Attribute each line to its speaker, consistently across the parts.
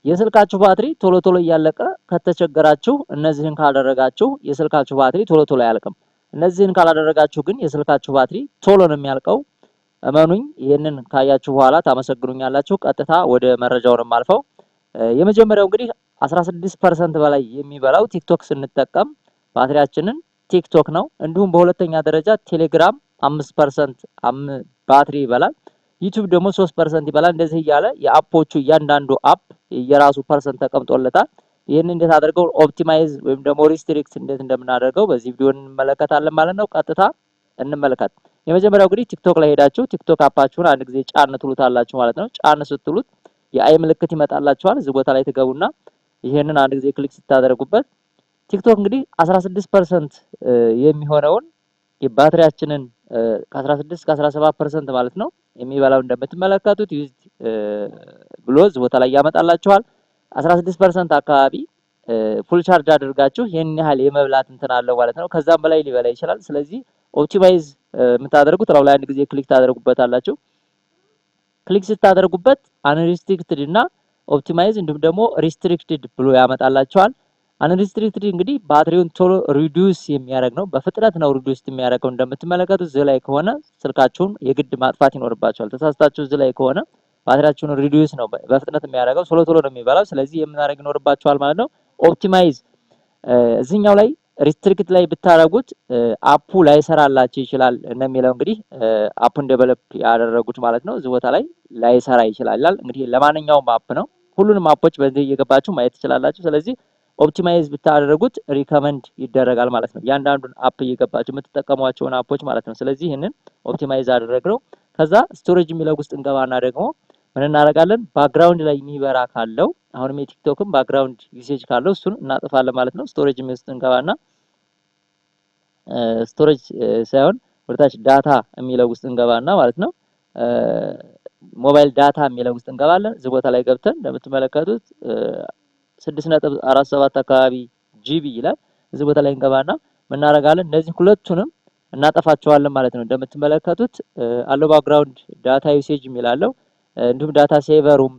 Speaker 1: የስልካችሁ ባትሪ ቶሎ ቶሎ እያለቀ ከተቸገራችሁ እነዚህን ካላደረጋችሁ የስልካችሁ ባትሪ ቶሎ ቶሎ አያልቅም። እነዚህን ካላደረጋችሁ ግን የስልካችሁ ባትሪ ቶሎ ነው የሚያልቀው። እመኑኝ። ይህንን ካያችሁ በኋላ ታመሰግኑኛላችሁ። ቀጥታ ወደ መረጃው ነው የማልፈው። የመጀመሪያው እንግዲህ 16% በላይ የሚበላው ቲክቶክ ስንጠቀም ባትሪያችንን ቲክቶክ ነው። እንዲሁም በሁለተኛ ደረጃ ቴሌግራም 5% ባትሪ ይበላል። ዩቲዩብ ደግሞ 3% ይበላል። እንደዚህ እያለ የአፖቹ እያንዳንዱ አፕ የራሱ ፐርሰንት ተቀምጦለታል። ይህን እንዴት አድርገው ኦፕቲማይዝ ወይም ደግሞ ሪስትሪክት እንዴት እንደምናደርገው በዚህ ቪዲዮ እንመለከታለን ማለት ነው። ቀጥታ እንመለከት። የመጀመሪያው እንግዲህ ቲክቶክ ላይ ሄዳችሁ ቲክቶክ አፓችሁን አንድ ጊዜ ጫን ትሉታላችሁ ማለት ነው። ጫን ስትሉት የአይ ምልክት ይመጣላችኋል። እዚህ ቦታ ላይ ትገቡና ይሄንን አንድ ጊዜ ክሊክ ስታደርጉበት ቲክቶክ እንግዲህ 16% የሚሆነውን የባትሪያችንን ከ16 እስከ 17% ማለት ነው የሚበላው እንደምትመለከቱት ዩዝድ ብሎ እዚህ ቦታ ላይ ያመጣላችኋል። 16% አካባቢ ፉል ቻርጅ አድርጋችሁ ይሄን ያህል የመብላት እንትን አለው ማለት ነው። ከዛም በላይ ሊበላ ይችላል። ስለዚህ ኦፕቲማይዝ የምታደርጉት ራው ላይ አንድ ጊዜ ክሊክ ታደርጉበታላችሁ። ክሊክ ስታደርጉበት አንሪስትሪክትድ እና ኦፕቲማይዝ እንዲሁም ደግሞ ሪስትሪክትድ ብሎ ያመጣላችኋል። አንሪስትሪክትድ እንግዲህ ባትሪውን ቶሎ ሪዱስ የሚያደርግ ነው። በፍጥነት ነው ሪዱስ የሚያደርገው። እንደምትመለከቱት እዚህ ላይ ከሆነ ስልካችሁን የግድ ማጥፋት ይኖርባችኋል። ተሳስታችሁ እዚህ ላይ ከሆነ ባትሪያችሁን ሪዱስ ነው በፍጥነት የሚያደርገው። ቶሎ ቶሎ ነው የሚበላው። ስለዚህ የምናደርግ ይኖርባችኋል ማለት ነው። ኦፕቲማይዝ እዚህኛው ላይ ሪስትሪክት ላይ ብታደርጉት አፑ ላይሰራላችሁ ይችላል ነው የሚለው። እንግዲህ አፑን ዴቨሎፕ ያደረጉት ማለት ነው። እዚህ ቦታ ላይ ላይሰራ ይችላል። እንግዲህ ለማንኛውም አፕ ነው። ሁሉንም አፖች በዚህ እየገባችሁ ማየት ትችላላችሁ። ስለዚህ ኦፕቲማይዝ ብታደርጉት ሪከመንድ ይደረጋል ማለት ነው። ያንዳንዱን አፕ እየገባችሁ የምትጠቀሟቸውን አፖች ማለት ነው። ስለዚህ ይህንን ኦፕቲማይዝ አደረግነው። ከዛ ስቶሬጅ የሚለው ውስጥ እንገባና ደግሞ ምን እናደርጋለን? ባክግራውንድ ላይ የሚበራ ካለው አሁንም የቲክቶክም ባክግራውንድ ዩሴጅ ካለው እሱን እናጥፋለን ማለት ነው። ስቶሬጅ ውስጥ እንገባና ስቶሬጅ ሳይሆን ወደታች ዳታ የሚለው ውስጥ እንገባና ማለት ነው ሞባይል ዳታ የሚለው ውስጥ እንገባለን። እዚህ ቦታ ላይ ገብተን እንደምትመለከቱት 6.47 አካባቢ ጂቢ ይላል። እዚህ ቦታ ላይ እንገባና ምን እናደርጋለን? እነዚህ ሁለቱንም እናጠፋቸዋለን ማለት ነው። እንደምትመለከቱት አለው ባክግራውንድ ዳታ ዩሴጅ የሚላለው እንዲሁም ዳታ ሴቨሩም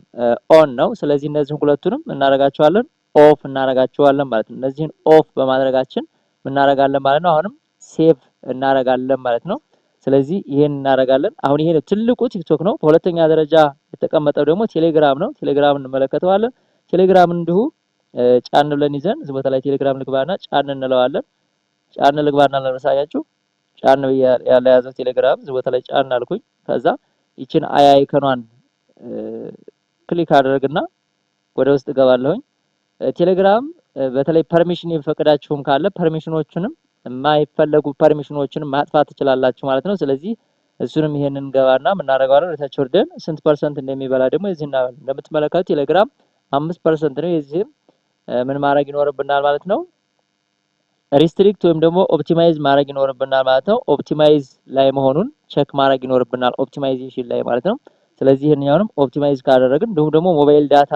Speaker 1: ኦን ነው። ስለዚህ እነዚህን ሁለቱንም እናደርጋቸዋለን ኦፍ እናደርጋቸዋለን ማለት ነው። እነዚህን ኦፍ በማድረጋችን እናደርጋለን ማለት ነው። አሁንም ሴቭ እናደርጋለን ማለት ነው። ስለዚህ ይሄን እናደርጋለን። አሁን ይሄ ትልቁ ቲክቶክ ነው። በሁለተኛ ደረጃ የተቀመጠው ደግሞ ቴሌግራም ነው። ቴሌግራም እንመለከተዋለን። ቴሌግራም እንዲሁ ጫን ብለን ይዘን እዚህ ቦታ ላይ ቴሌግራም ልግባና ጫን እንለዋለን። ጫን ልግባና ለመሳያችሁ ጫን ያለ ያዘው ቴሌግራም እዚህ ቦታ ላይ ጫን አልኩኝ። ከዛ ይችን አይከኗን ክሊክ አደረግና ወደ ውስጥ ገባለሁኝ። ቴሌግራም በተለይ ፐርሚሽን የሚፈቅዳችሁም ካለ ፐርሚሽኖቹንም የማይፈለጉ ፐርሚሽኖችንም ማጥፋት ትችላላችሁ ማለት ነው። ስለዚህ እሱንም ይሄንን ገባና ምን እናደርጋለን? ወደታች ወርደን ስንት ፐርሰንት እንደሚበላ ደግሞ እዚህ እንደምትመለከቱት ቴሌግራም 5% ነው። የዚህም ምን ማድረግ ይኖርብናል ማለት ነው? ሪስትሪክት ወይም ደግሞ ኦፕቲማይዝ ማድረግ ይኖርብናል ማለት ነው። ኦፕቲማይዝ ላይ መሆኑን ቼክ ማድረግ ይኖርብናል ኦፕቲማይዜሽን ላይ ማለት ነው። ስለዚህ ይሄንኛውንም ኦፕቲማይዝ ካደረግን እንዲሁም ደግሞ ሞባይል ዳታ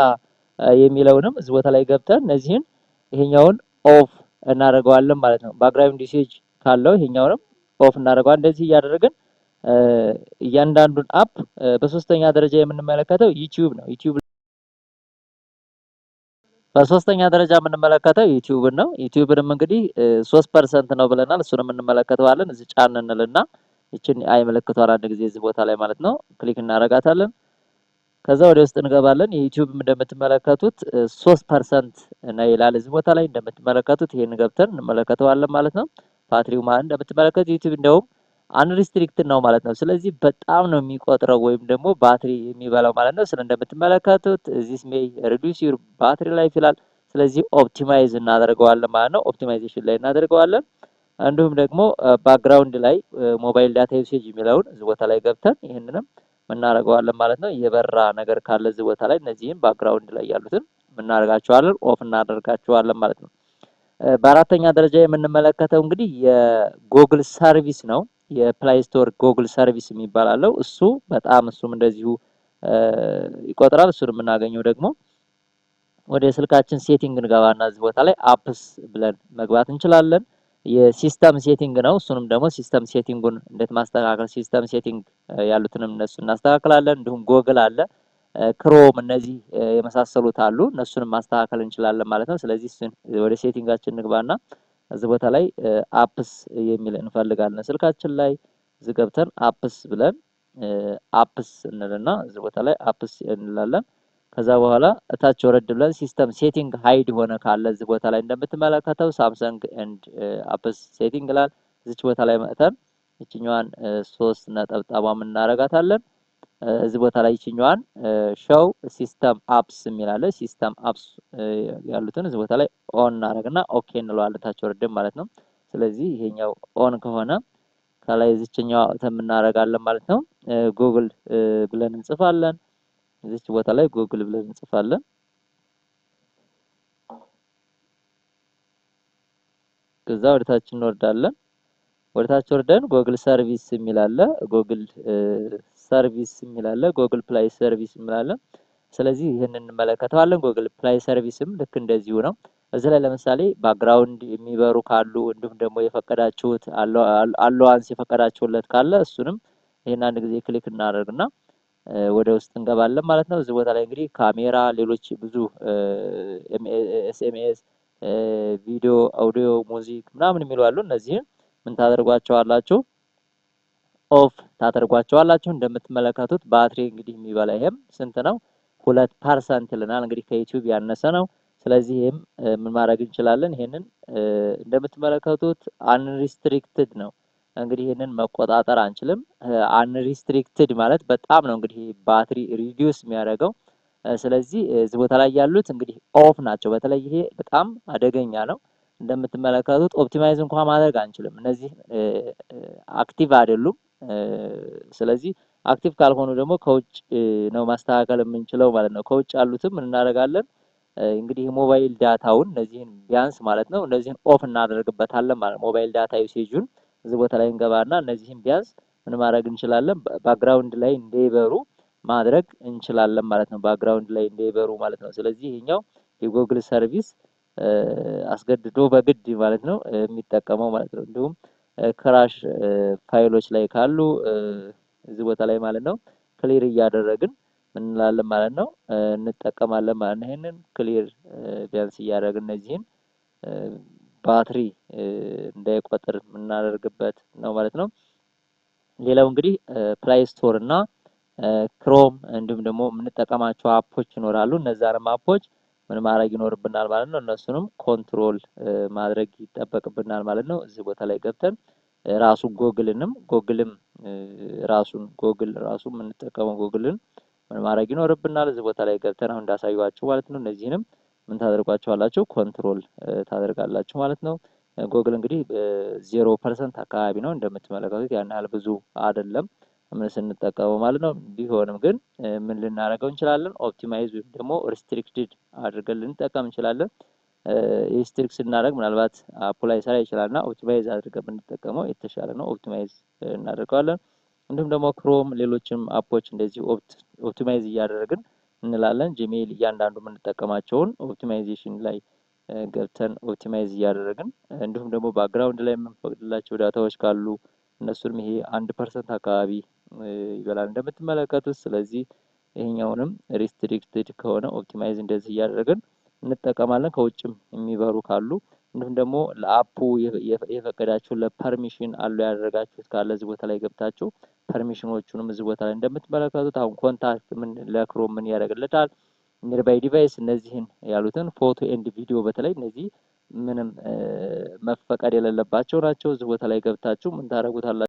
Speaker 1: የሚለውንም እዚህ ቦታ ላይ ገብተን እነዚህን ይሄኛውን ኦፍ እናደርገዋለን ማለት ነው። ባክግራውንድ ዩሴጅ ካለው ይሄኛውንም ኦፍ እናደርገዋለን። እንደዚህ እያደረግን እያንዳንዱን አፕ በሶስተኛ ደረጃ የምንመለከተው ዩቲዩብ ነው። ዩቲዩብ በሶስተኛ ደረጃ የምንመለከተው ዩቲዩብን ነው። ዩቲዩብንም እንግዲህ 3% ነው ብለናል። እሱንም እንመለከተዋለን። እዚህ ጫን እንልና ይችን አይ ምልክቷን አንድ ጊዜ እዚህ ቦታ ላይ ማለት ነው ክሊክ እናደርጋታለን። ከዛ ወደ ውስጥ እንገባለን። የዩቲዩብ እንደምትመለከቱት 3% ነው ይላል እዚህ ቦታ ላይ እንደምትመለከቱት። ይሄን ገብተን እንመለከተዋለን ማለት ነው። ባትሪው ማለት እንደምትመለከቱት ዩቲዩብ እንደውም አንሪስትሪክትድ ነው ማለት ነው። ስለዚህ በጣም ነው የሚቆጥረው ወይም ደግሞ ባትሪ የሚበላው ማለት ነው። እንደምትመለከቱት this may reduce your battery life ይላል። ስለዚህ ኦፕቲማይዝ እናደርገዋለን ማለት ነው። ኦፕቲማይዜሽን ላይ እናደርገዋለን። እንዲሁም ደግሞ ባክግራውንድ ላይ ሞባይል ዳታ ዩሴጅ የሚለውን እዚህ ቦታ ላይ ገብተን ይሄንንም እናደርገዋለን ማለት ነው። የበራ ነገር ካለ እዚህ ቦታ ላይ እነዚህን ባክግራውንድ ላይ ያሉትን እናደርጋቸዋለን ኦፍ እናደርጋቸዋለን ማለት ነው። በአራተኛ ደረጃ የምንመለከተው እንግዲህ የጎግል ሰርቪስ ነው። የፕላይ ስቶር ጎግል ሰርቪስ የሚባል አለው። እሱ በጣም እሱም እንደዚሁ ይቆጥራል። እሱን የምናገኘው ደግሞ ወደ ስልካችን ሴቲንግ እንገባና እዚህ ቦታ ላይ አፕስ ብለን መግባት እንችላለን። የሲስተም ሴቲንግ ነው። እሱንም ደግሞ ሲስተም ሴቲንጉን እንዴት ማስተካከል ሲስተም ሴቲንግ ያሉትንም እነሱ እናስተካክላለን። እንዲሁም ጎግል አለ። ክሮም እነዚህ የመሳሰሉት አሉ። እነሱንም ማስተካከል እንችላለን ማለት ነው። ስለዚህ እሱን ወደ ሴቲንጋችን እንግባና እዚህ ቦታ ላይ አፕስ የሚል እንፈልጋለን ስልካችን ላይ እዚህ ገብተን አፕስ ብለን አፕስ እንልና እዚህ ቦታ ላይ አፕስ እንላለን። ከዛ በኋላ እታች ወረድ ብለን ሲስተም ሴቲንግ ሃይድ ሆነ ካለ እዚህ ቦታ ላይ እንደምትመለከተው ሳምሰንግ ኤንድ አፕስ ሴቲንግ ይላል። እዚች ቦታ ላይ መጥተን ይችኛዋን 3 ነጠብጣቧን እናረጋታለን። እዚህ ቦታ ላይ ይችኛዋን ሾው ሲስተም አፕስ የሚላለ ሲስተም አፕስ ያሉትን እዚህ ቦታ ላይ ኦን እናደርግና ኦኬ እንለዋለን ታች ወርደን ማለት ነው። ስለዚህ ይሄኛው ኦን ከሆነ ከላይ እዚችኛው እናደርጋለን ማለት ነው። ጉግል ብለን እንጽፋለን። እዚች ቦታ ላይ ጉግል ብለን እንጽፋለን። ከዛ ወደታች እንወርዳለን። ወደታች ወርደን ጉግል ሰርቪስ የሚል አለ። ጉግል ሰርቪስ የሚል አለ። ጉግል ፕላይ ሰርቪስ የሚል አለ። ስለዚህ ይሄንን እንመለከተዋለን። ጉግል ፕላይ ሰርቪስም ልክ እንደዚሁ ነው። እዚህ ላይ ለምሳሌ ባክግራውንድ የሚበሩ ካሉ እንዲሁም ደግሞ የፈቀዳችሁት አሎዋንስ የፈቀዳችሁለት ካለ እሱንም ይሄን አንድ ጊዜ ክሊክ እናደርግና ወደ ውስጥ እንገባለን ማለት ነው። እዚህ ቦታ ላይ እንግዲህ ካሜራ፣ ሌሎች ብዙ ኤስኤምኤስ፣ ቪዲዮ፣ አውዲዮ፣ ሙዚክ ምናምን የሚሉ አሉ። እነዚህን ምን ታደርጓቸዋላችሁ? ኦፍ ታደርጓቸዋላችሁ። እንደምትመለከቱት ባትሪ እንግዲህ የሚበላ ይሄም ስንት ነው? 2% ይለናል። እንግዲህ ከዩቲዩብ ያነሰ ነው። ስለዚህ ይሄም ምን ማድረግ እንችላለን? ይሄንን እንደምትመለከቱት አንሪስትሪክትድ ነው። እንግዲህ ይሄንን መቆጣጠር አንችልም። አንሪስትሪክትድ ማለት በጣም ነው እንግዲህ ባትሪ ሪዲዩስ የሚያደርገው። ስለዚህ እዚህ ቦታ ላይ ያሉት እንግዲህ ኦፍ ናቸው። በተለይ ይሄ በጣም አደገኛ ነው። እንደምትመለከቱት ኦፕቲማይዝ እንኳን ማድረግ አንችልም። እነዚህ አክቲቭ አይደሉም። ስለዚህ አክቲቭ ካልሆኑ ደግሞ ከውጭ ነው ማስተካከል የምንችለው ማለት ነው። ከውጭ ያሉትም ምን እናደርጋለን? እንግዲህ ሞባይል ዳታውን እነዚህን ቢያንስ ማለት ነው እነዚህን ኦፍ እናደርግበታለን ማለት ነው። ሞባይል ዳታ ዩሴጁን እዚህ ቦታ ላይ እንገባና እነዚህን ቢያንስ ምን ማድረግ እንችላለን? ባክግራውንድ ላይ እንዳይበሩ ማድረግ እንችላለን ማለት ነው። ባክግራውንድ ላይ እንዳይበሩ ማለት ነው። ስለዚህ ይሄኛው የጉግል ሰርቪስ አስገድዶ በግድ ማለት ነው የሚጠቀመው ማለት ነው። እንዲሁም ክራሽ ፋይሎች ላይ ካሉ እዚህ ቦታ ላይ ማለት ነው ክሊር እያደረግን ምን እንላለን ማለት ነው እንጠቀማለን ማለት ነው። ይሄንን ክሊር ቢያንስ እያደረግን እነዚህን ባትሪ እንዳይቆጥር የምናደርግበት ነው ማለት ነው። ሌላው እንግዲህ ፕላይ ስቶር እና ክሮም እንዲሁም ደግሞ የምንጠቀማቸው አፖች ይኖራሉ። እነዛንም አፖች ምን ማድረግ ይኖርብናል ማለት ነው። እነሱንም ኮንትሮል ማድረግ ይጠበቅብናል ማለት ነው። እዚህ ቦታ ላይ ገብተን ራሱ ጎግልም ራሱን ጎግል ራሱ የምንጠቀመው ጎግልን ምን ማድረግ ይኖርብናል። እዚህ ቦታ ላይ ገብተን አሁን እንዳሳዩዋችሁ ማለት ነው። እነዚህንም ምን ታደርጓቸዋላችሁ? ኮንትሮል ታደርጋላችሁ ማለት ነው። ጎግል እንግዲህ 0% አካባቢ ነው እንደምትመለከቱት፣ ያን ያህል ብዙ አይደለም ምን ስንጠቀመው ማለት ነው። ቢሆንም ግን ምን ልናደርገው እንችላለን? ኦፕቲማይዝ ወይም ደግሞ ሪስትሪክትድ አድርገን ልንጠቀም እንችላለን። ሪስትሪክት ስናደርግ ምናልባት አፑ ላይ ሰራ ይችላልና ኦፕቲማይዝ አድርገን ብንጠቀመው የተሻለ ነው። ኦፕቲማይዝ እናደርገዋለን። እንዲሁም ደግሞ ክሮም፣ ሌሎችም አፖች እንደዚህ ኦፕቲማይዝ እያደረግን እንላለን። ጂሜል፣ እያንዳንዱ የምንጠቀማቸውን ኦፕቲማይዜሽን ላይ ገብተን ኦፕቲማይዝ እያደረግን እንዲሁም ደግሞ ባክግራውንድ ላይ የምንፈቅድላቸው ዳታዎች ካሉ እነሱንም ይሄ 1% አካባቢ ይበላል እንደምትመለከቱት። ስለዚህ ይሄኛውንም ሪስትሪክትድ ከሆነ ኦፕቲማይዝ እንደዚህ እያደረግን እንጠቀማለን። ከውጭም የሚበሩ ካሉ እንዲሁም ደግሞ ለአፑ የፈቀዳችሁ ለፐርሚሽን አለው ያደረጋችሁት ካለ እዚህ ቦታ ላይ ገብታችሁ ፐርሚሽኖቹንም እዚህ ቦታ ላይ እንደምትመለከቱት አሁን ኮንታክት ምን ለክሮም ምን ያደርግለታል? ኒርባይ ዲቫይስ እነዚህን ያሉትን ፎቶ ኤንድ ቪዲዮ በተለይ እነዚህ ምንም መፈቀድ የሌለባቸው ናቸው። እዚህ ቦታ ላይ ገብታችሁ ምን ታደርጉታላችሁ?